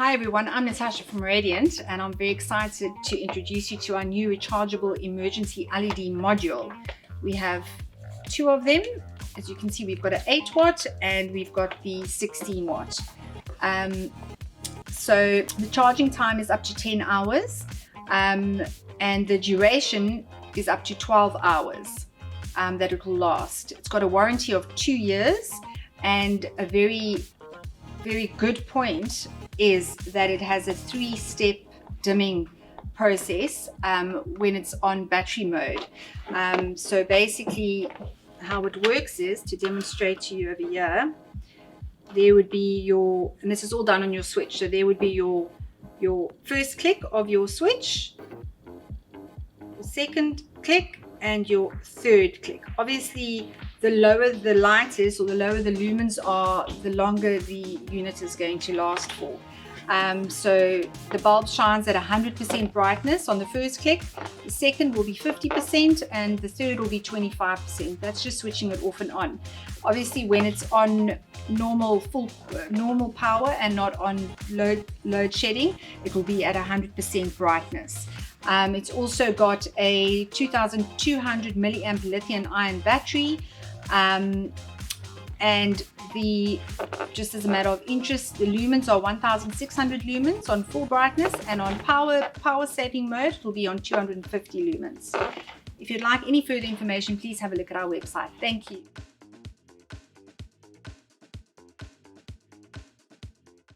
Hi everyone, I'm Natasha from Radiant and I'm very excited to introduce you to our new rechargeable emergency LED module. We have two of them. As you can see, we've got an 8 watt and we've got the 16 watt. So the charging time is up to 10 hours and the duration is up to 12 hours that it will last. It's got a warranty of 2 years, and a very good point is that it has a 3-step dimming process when it's on battery mode. So basically how it works is, to demonstrate to you over here, there would be your, and this is all done on your switch, so there would be your first click of your switch, your second click, and your third click. Obviously, the lower the light is, or the lower the lumens are, the longer the unit is going to last for. So the bulb shines at 100% brightness on the first click, the second will be 50%, and the third will be 25%. That's just switching it off and on. Obviously, when it's on normal power and not on load shedding, it will be at 100% brightness. It's also got a 2200 milliamp lithium ion battery, and just as a matter of interest, the lumens are 1600 lumens on full brightness, and on power saving mode it will be on 250 lumens. If you'd like any further information, please have a look at our website. Thank you.